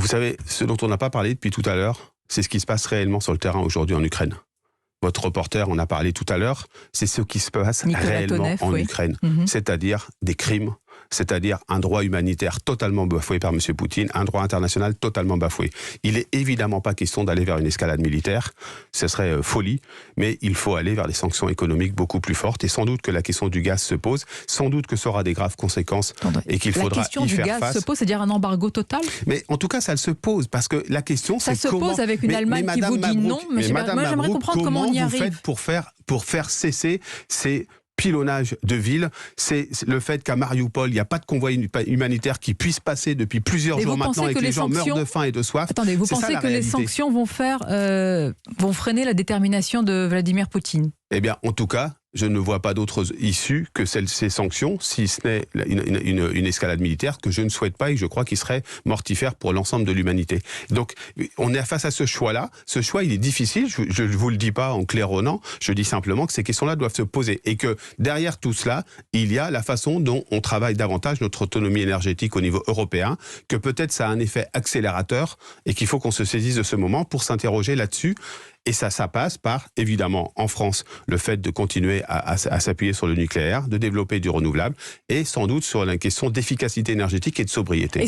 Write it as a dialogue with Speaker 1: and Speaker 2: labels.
Speaker 1: Vous savez, ce dont on n'a pas parlé depuis tout à l'heure, c'est ce qui se passe réellement sur le terrain aujourd'hui en Ukraine. Votre reporter en a parlé tout à l'heure, c'est ce qui se passe
Speaker 2: Nicolas
Speaker 1: réellement
Speaker 2: Tonev,
Speaker 1: en
Speaker 2: oui.
Speaker 1: Ukraine. C'est-à-dire des crimes, c'est-à-dire un droit humanitaire totalement bafoué par M. Poutine, un droit international totalement bafoué. Il n'est évidemment pas question d'aller vers une escalade militaire, ce serait folie, mais il faut aller vers des sanctions économiques beaucoup plus fortes, et sans doute que la question du gaz se pose, sans doute que ça aura des graves conséquences, et qu'il faudra y faire face.
Speaker 2: La question du gaz se pose, c'est-à-dire un embargo total ?
Speaker 1: Mais en tout cas, ça se pose, parce que la question, c'est
Speaker 2: ça
Speaker 1: comment...
Speaker 2: se pose avec une Allemagne qui vous dit non, monsieur. Moi, j'aimerais comprendre comment on y arrive.
Speaker 1: Pour faire cesser ces pilonnages de villes, c'est le fait qu'à Mariupol, il n'y a pas de convoi humanitaire qui puisse passer depuis plusieurs jours maintenant et que les gens meurent de faim et de soif.
Speaker 2: Attendez, vous pensez que les sanctions vont freiner la détermination de Vladimir Poutine ?
Speaker 1: Eh bien, en tout cas, je ne vois pas d'autres issues que ces sanctions, si ce n'est une escalade militaire que je ne souhaite pas et que je crois qu'il serait mortifère pour l'ensemble de l'humanité. Donc, on est face à ce choix-là. Ce choix, il est difficile. Je ne vous le dis pas en claironnant. Je dis simplement que ces questions-là doivent se poser et que derrière tout cela, il y a la façon dont on travaille davantage notre autonomie énergétique au niveau européen, que peut-être ça a un effet accélérateur et qu'il faut qu'on se saisisse de ce moment pour s'interroger là-dessus. Et ça passe par, évidemment, en France, le fait de continuer à s'appuyer sur le nucléaire, de développer du renouvelable, et sans doute sur la question d'efficacité énergétique et de sobriété.